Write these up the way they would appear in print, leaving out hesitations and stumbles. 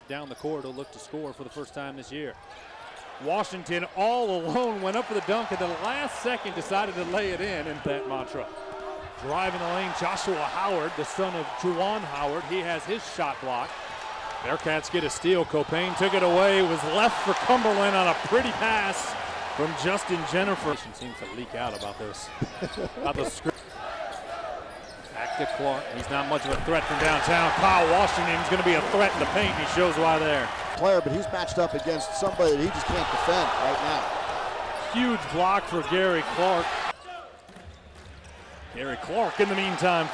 Down the corridor, look to score for the first time this year. Washington all alone went up for the dunk at the last second, decided to lay it in, and that mantra. Driving the lane, Joshua Howard, the son of Juwan Howard. He has his shot blocked. Bearcats get a steal. Copain took it away. It was left for Cumberland on a pretty pass from Justin Jennifer. Seems to leak out about this. About the script. Back to Clark. He's not much of a threat from downtown. Kyle Washington's going to be a threat in the paint. He shows why there. Player, but he's matched up against somebody that he just can't defend right now. Huge block for Gary Clark. Gary Clark in the meantime.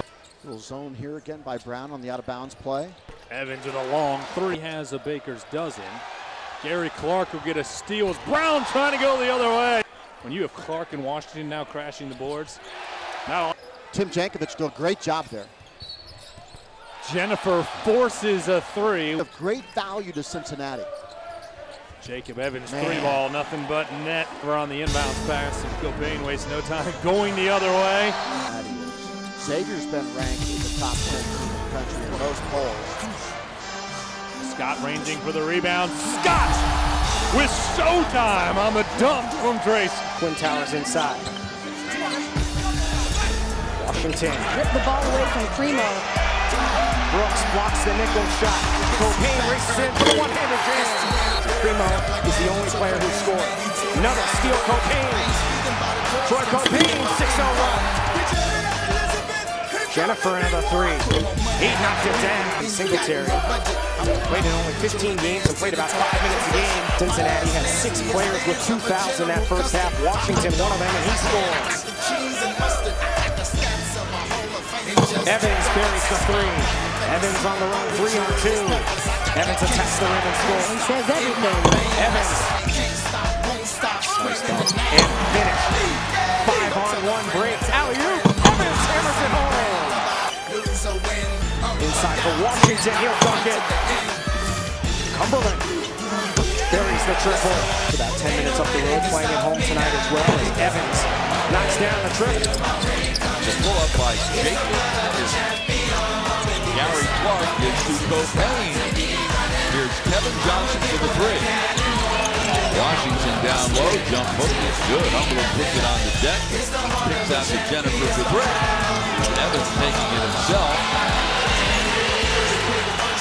Little zone here again by Brown on the out-of-bounds play. Evans with a long three. He has a baker's dozen. Gary Clark will get a steal. It's Brown trying to go the other way. When you have Clark and Washington now crashing the boards. Now Tim Jankovic did a great job there. Jennifer forces a three. Of great value to Cincinnati. Jacob Evans, three ball, nothing but net. We're on the inbounds pass, and Copain wastes no time going the other way. Xavier's been ranked in the top 10 in the country in most polls. Scott ranging for the rebound. Scott with showtime on the dunk from Trace. Twin Towers inside. Washington. Rip the ball away from Primo. Brooks blocks the nickel shot. Copain races in for the one-handed jam. Primo is the only player who scored. Another steal, Copain. Troy Copain, 6-0 run. Jennifer another three. He knocked it down. Singletary played in only 15 games and played about 5 minutes a game. Cincinnati has 6 players with 2 fouls in that first half. Washington, one of them, and he scores. Evans buries the three. Evans on the run, 3-on-2. Evans attacks the rim and scores. He says everything. Evans. And finish. 5-on-1 break. Alley-oop. Evans hammers it home. Inside for Washington. He'll dunk it. Cumberland buries the triple. About 10 minutes up the road, playing at home tonight as well. As Evans knocks down the triple. The pull up by Jacob. Gary Clark gives to Copain. Here's Kevin Johnson for the three. Washington down low, jump hook is good. Cumberland puts it on the deck. Picks out to Jennifer for three. Evans taking it himself.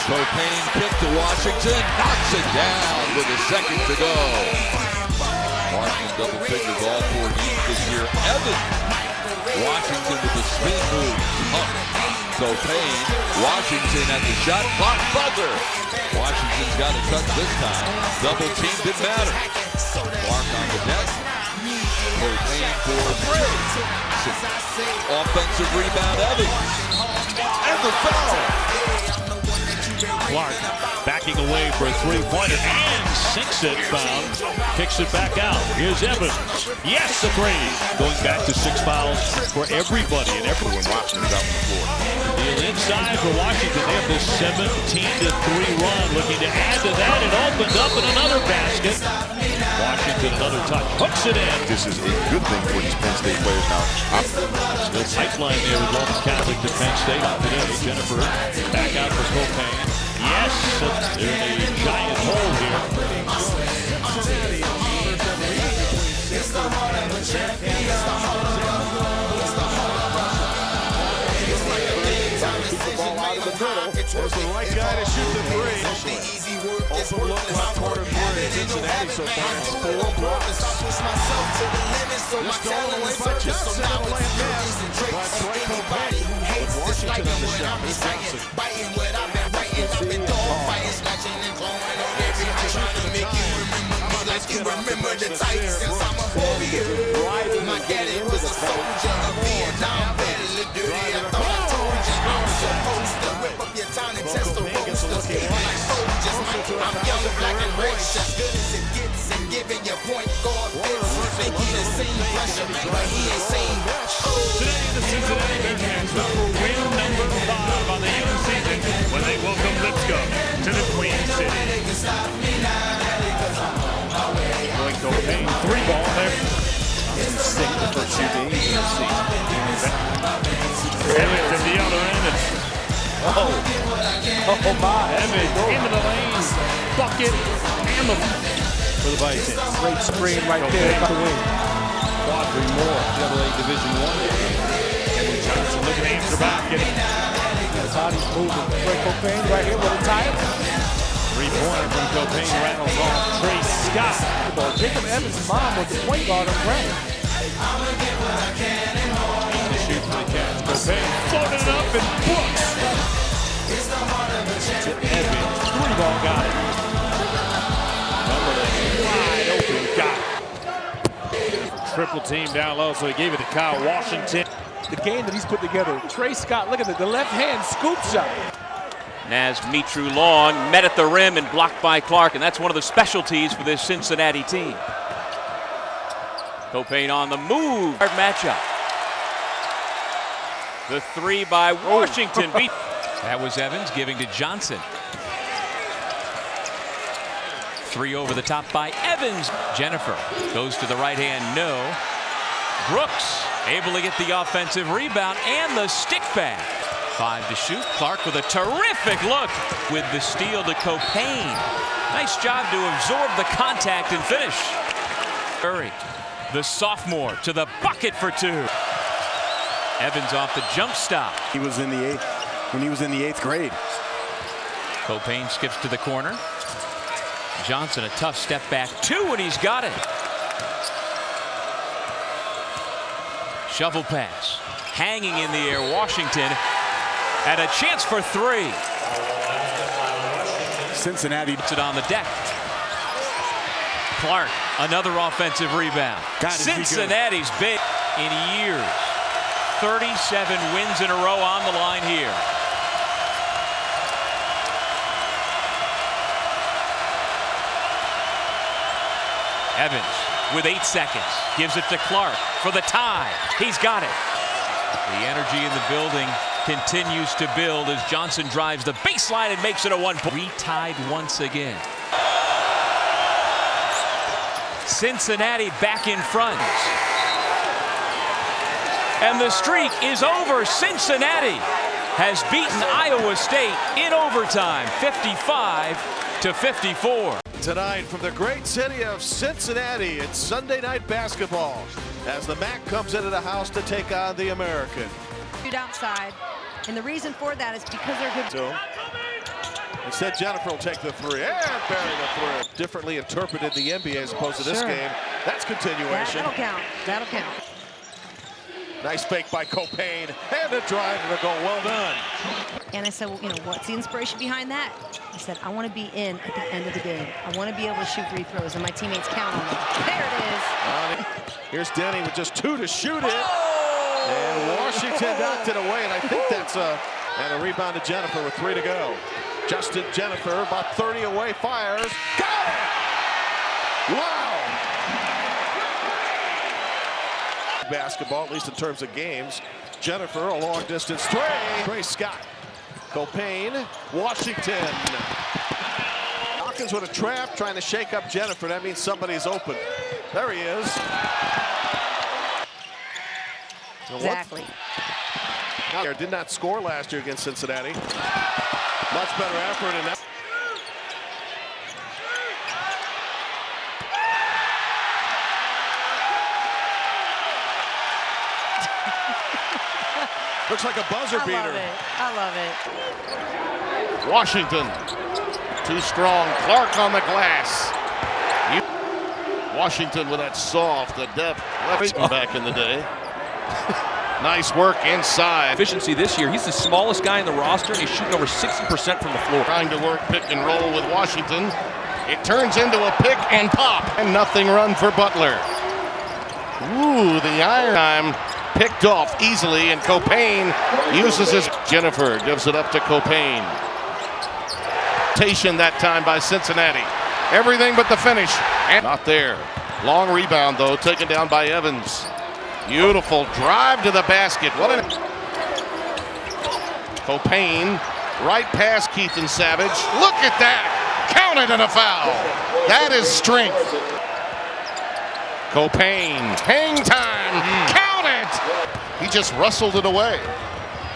Copain kick to Washington. Knocks it down with a second to go. Washington double figures all 4 games this year. Evans. Washington with the spin move. Copain. Washington at the shot clock buzzer. Washington's got a touch this time. Double team didn't matter. Clark on the deck. Copain for three. Offensive rebound Evans. And the foul. Clark backing away for a three-pointer and sinks it, found. Kicks it back out. Here's Evans. Yes, the three. Going back to 6 fouls for everybody and everyone. Washington's out on the floor. Deal inside for Washington. They have this 17-3 run. Looking to add to that. It opened up in another basket. Washington, another touch. Hooks it in. This is a good thing for these Penn State players now. The pipeline there with Roman Catholic to Penn State today. Jennifer back out for Copain. Yes, they're in a giant hole here. There's the right guy to shoot the three. Open look, hot corner three. Cincinnati so far has 4 blocks. Just going away for Johnson on the left end. But Troy Copain with Washington on the shot. Here's Johnson. Remember the Titans since I'm a warrior. My daddy was a soldier, a Vietnam veteran. I thought I told you I'm supposed to whip up your town and test the roasters. Like soldiers, I'm young, black, and rich, as good as it gets. And giving your point guard fits. Think he the same pressure, but he ain't seen. Today, the Cincinnati Bearcats look for win number 5 on the young season when they welcome Lipscomb to the Queen City. Copain, 3 ball there. Sick the first 2 games in the season. Evans at the other end. Oh my. Evans into the lane. bucket and the for the Bison. Great screen right there by the wing. Audrey Moore, AA Division I. Kevin Johnson looking to answer back. Body's moving. Trey Copain right here with a tie. Three-pointer from Copain rattles off. Trey Scott. Jacob Evans' mom was the point guard on ground. To shoot for the Cats. Copain floated it up and Brooks. To Evans. Three-ball got it. Wide open, got it. Triple team down low, so he gave it to Kyle Washington. The game that he's put together. Trey Scott, look at the left hand scoop shot. Naz Mitru long, met at the rim and blocked by Clark, and that's one of the specialties for this Cincinnati team. Copain on the move. Hard matchup. The three by Washington. That was Evans giving to Johnson. Three over the top by Evans. Jennifer goes to the right hand, no. Brooks able to get the offensive rebound and the stick back. 5 to shoot. Clark with a terrific look with the steal to Copain. Nice job to absorb the contact and finish. Curry, the sophomore, to the bucket for 2. Evans off the jump stop. He was in the eighth when he was in the 8th grade. Copain skips to the corner. Johnson a tough step back 2 and he's got it. Shovel pass. Hanging in the air, Washington. And a chance for 3. Cincinnati Puts it on the deck. Clark, another offensive rebound. God, is he good. Cincinnati's big in years. 37 wins in a row on the line here. Evans with 8 seconds. Gives it to Clark for the tie. He's got it. The energy in the building continues to build as Johnson drives the baseline and makes it a 1-point. Retied once again. Cincinnati back in front. And the streak is over. Cincinnati has beaten Iowa State in overtime, 55-54. tonight from the great city of Cincinnati. It's Sunday night basketball as the MAC comes into the house to take on the American. Shoot outside, and the reason for that is because they're good. So, instead, Jennifer will take the 3 and bury the 3. Differently interpreted the NBA as opposed to this Sure. game. That's continuation. That'll count. That'll count. Nice fake by Copain and a drive and a goal. Well done. And I said, well, you know, what's the inspiration behind that? I said, I want to be in at the end of the game. I want to be able to shoot free throws, and my teammates count on me. There it is. Here's Denny with just 2 to shoot it. And Washington knocked it away, and I think that's and a rebound to Jennifer with 3 to go. Justin Jennifer, about 30 away, fires. Got it! Wow! Basketball, at least in terms of games. Jennifer, a long distance 3. Trey Scott. Copain, Washington. Hawkins with a trap, trying to shake up Jennifer. That means somebody's open. There he is. Exactly. Did not score last year against Cincinnati. Much better effort in that. Looks like a buzzer beater. I love it. Washington, too strong. Clark on the glass. Washington with that soft, adept left back in the day. Nice work inside. Efficiency this year. He's the smallest guy in the roster, and he's shooting over 60% from the floor. Trying to work pick and roll with Washington. It turns into a pick and pop. And nothing run for Butler. Ooh, the iron time picked off easily, and Copain uses his. Jennifer gives it up to Copain. That time by Cincinnati. Everything but the finish. And not there. Long rebound, though, taken down by Evans. Beautiful drive to the basket. What an. Copain right past Keith and Savage. Look at that. Counted and a foul. That is strength. Copain. Hang time. Count it. He just wrestled it away.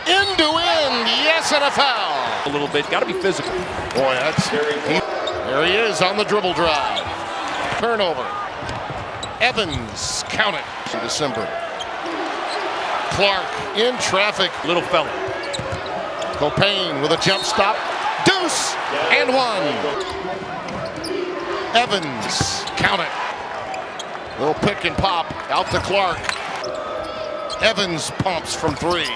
End to end. Yes, and a foul. A little bit. Got to be physical. Boy, that's scary. There he is on the dribble drive. Turnover. Evans, count it. In December. Clark in traffic. Little fella. Copain with a jump stop. Deuce and one. Evans, count it. Little pick and pop out to Clark. Evans pumps from three.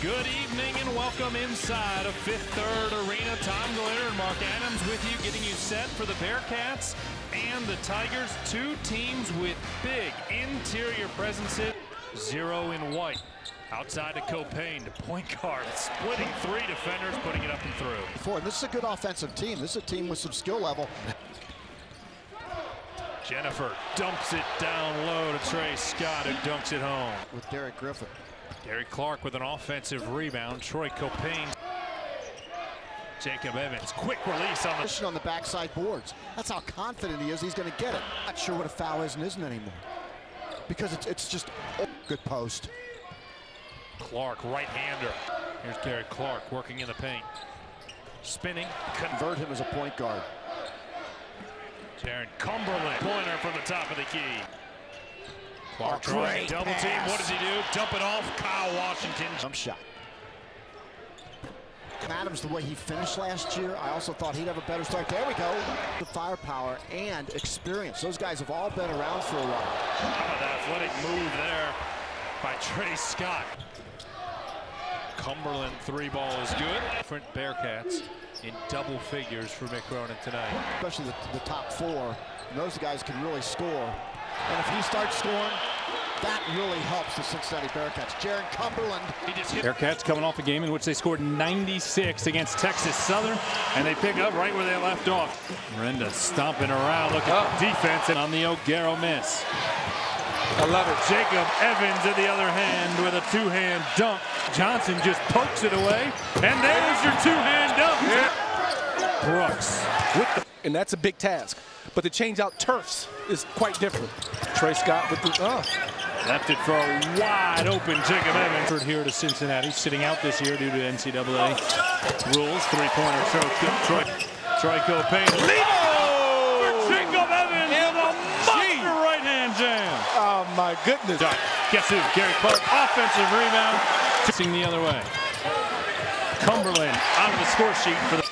Good evening and welcome inside of Fifth Third Arena. Tom Glitter and Mark Adams with you, getting you set for the Bearcats and the Tigers. Two teams with big interior presences. 0 in white. Outside to Copain, to point guard, splitting three defenders, putting it up and through. This is a good offensive team. This is a team with some skill level. Jennifer dumps it down low to Trey Scott, who dunks it home. With Derek Griffin. Gary Clark with an offensive rebound. Troy Copain. Jacob Evans, quick release on the backside boards. That's how confident he is he's going to get it. Not sure what a foul is and isn't anymore. Because it's just a good post. Clark, right-hander. Here's Gary Clark working in the paint. Spinning. Convert him as a point guard. Jaron Cumberland, pointer from the top of the key. Clark trying to double team. What does he do? Dump it off. Kyle Washington. Jump shot. Adams, the way he finished last year, I also thought he'd have a better start. There we go. The firepower and experience. Those guys have all been around for a while. How about that athletic move there by Trey Scott. Cumberland three ball is good. Different Bearcats in double figures for Mick Cronin tonight. Especially the top four. And those guys can really score. And if he starts scoring, that really helps the Cincinnati Bearcats. Jaron Cumberland. Bearcats coming off a game in which they scored 96 against Texas Southern, and they pick up right where they left off. Miranda stomping around, look at the defense, and on the O'Garo miss. I love it. Jacob Evans in the other hand with a two-hand dunk. Johnson just pokes it away, and there's your two-hand dunk. Yeah. Brooks with the And that's a big task. But to change out turfs is quite different. Trey Scott with the left it for a wide open Jacob Evans. Here to Cincinnati, sitting out this year due to NCAA rules. Three-pointer Troy Copain. Oh! For Jacob Evans with a monster right-hand jam. Oh my goodness. Guess who? Gary Clark, offensive rebound. Tipping the other way. Cumberland out of the score sheet for the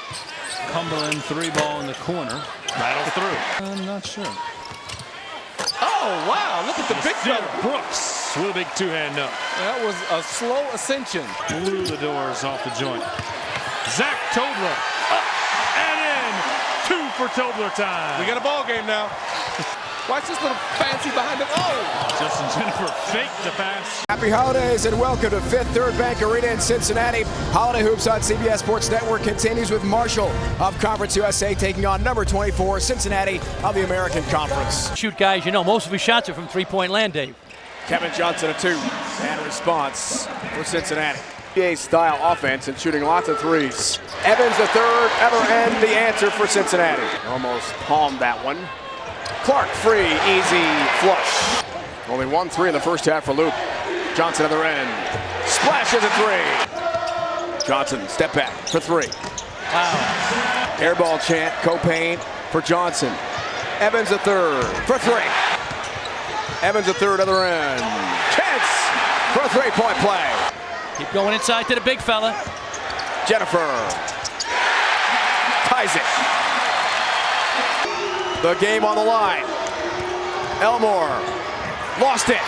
Cumberland three ball in the corner. Rattles through. I'm not sure. Oh, wow. Look at the big fella. Brooks with a big two-hand dunk. That was a slow ascension. Blew the doors off the joint. Zach Tobler up and in. 2 for Tobler time. We got a ball game now. Watch this little fancy behind him. Oh! Justin Jennifer faked the pass. Happy holidays and welcome to Fifth Third Bank Arena in Cincinnati. Holiday Hoops on CBS Sports Network continues with Marshall of Conference USA taking on number 24, Cincinnati of the American Conference. Shoot, guys, you know, most of his shots are from three-point land, Dave. Kevin Johnson a 2 and a response for Cincinnati. NBA-style offense and shooting lots of threes. Evans the third, other end, the answer for Cincinnati. Almost palmed that one. Clark free, easy flush. Only 1-3 in the first half for Luke. Johnson other end. Splashes a 3. Johnson step back for 3. Wow. Air ball chant, Copain for Johnson. Evans the third for 3. Evans the third other end. Chance for a 3-point play. Keep going inside to the big fella. Jennifer ties it. The game on the line. Elmore lost it.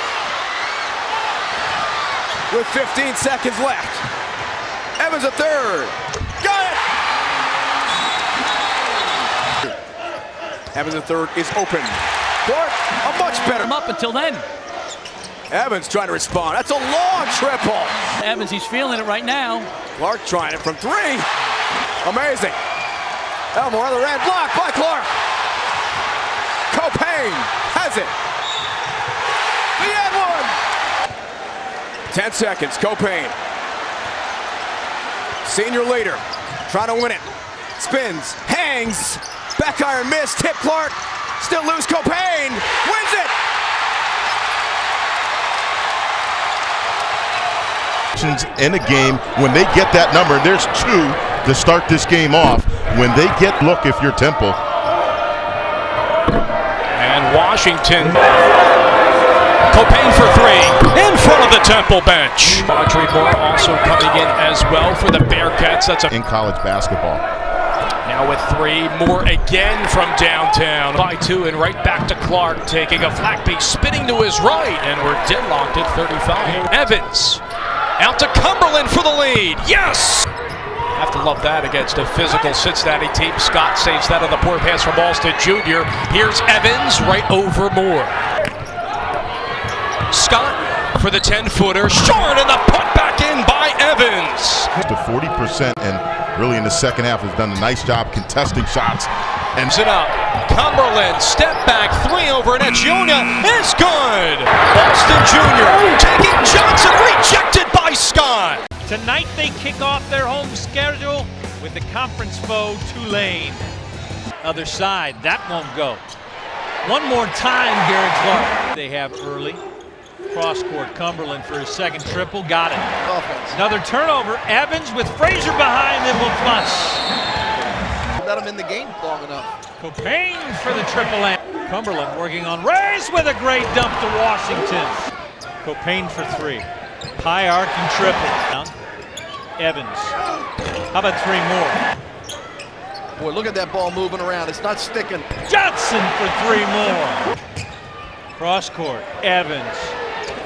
With 15 seconds left. Evans a third. Got it! Evans a third is open. Clark, a much better. Up until then. Evans trying to respond. That's a long triple. Evans, he's feeling it right now. Clark trying it from 3. Amazing. Elmore other end, blocked by Clark. Copain has it. The end one. 10 seconds, Copain. Senior leader, trying to win it. Spins, hangs, back iron miss, tip Clark. Still loose, Copain wins it. In a game when they get that number, there's 2 to start this game off. when they get look if you're Temple. And Washington. Copain for three. In front of the Temple bench. Audrey Moore also coming in as well for the Bearcats. That's in college basketball. Now with three, Moore again from downtown. By two and right back to Clark, taking a flat piece, spinning to his right, and we're deadlocked at 35. Evans out to Cumberland for the lead. Yes! Have to love that against a physical Cincinnati team. Scott saves that on the poor pass from Alston Jr. Here's Evans right over Moore. Scott for the 10-footer, short, and the put back in by Evans. To 40%, and really in the second half has done a nice job contesting shots. And it up. Cumberland, step back, three over net. Jonah is good. Alston Jr. taking Johnson, rejected by Scott. Tonight they kick off their home schedule with the conference foe Tulane. Other side, that won't go. One more time, Gary Clark. They have early. Cross court, Cumberland for his second triple, got it. Offense. Another turnover, Evans with Frazier behind them will flush. Let him in the game long enough. Copain for the triple and Cumberland working on Rays with a great dump to Washington. Copain for three. High arcing triple. Evans. How about three more? Boy, look at that ball moving around. It's not sticking. Johnson for three more. Cross court, Evans.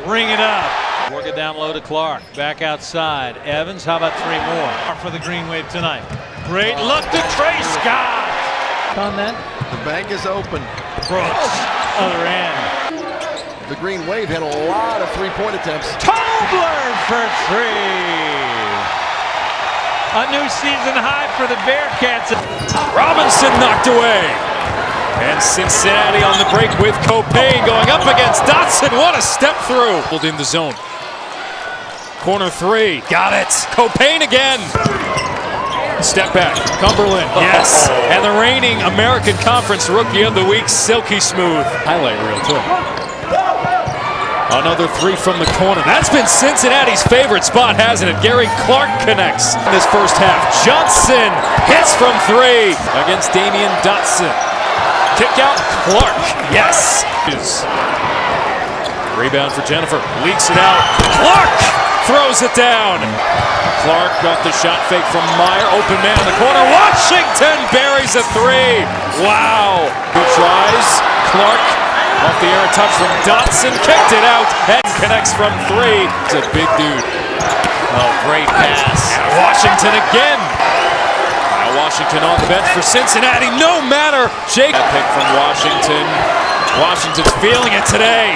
Ring it up. Work it down low to Clark. Back outside. Evans, how about three more for the Green Wave tonight? Great look to Trey Scott. On that. The bank is open. Brooks, other end. The Green Wave had a lot of three-point attempts. Tobler for three. A new season high for the Bearcats. Robinson knocked away. And Cincinnati on the break with Copain going up against Dotson. What a step through. In the zone. Corner three. Got it. Copain again. Step back. Cumberland. Yes. And the reigning American Conference Rookie of the Week, Silky Smooth. Highlight reel, too. Another three from the corner. That's been Cincinnati's favorite spot, hasn't it? Gary Clark connects in this first half. Johnson hits from three against Damian Dotson. Kick out, Clark. Yes. Rebound for Jennifer. Leaks it out. Clark throws it down. Clark got the shot fake from Meyer. Open man in the corner. Washington buries a three. Wow. Who tries? Clark off the air touch from Dotson. Kicked it out and connects from three. It's a big dude. Oh, great pass. And Washington again. Washington on the bench for Cincinnati, no matter. Jake pick from Washington. Washington's feeling it today.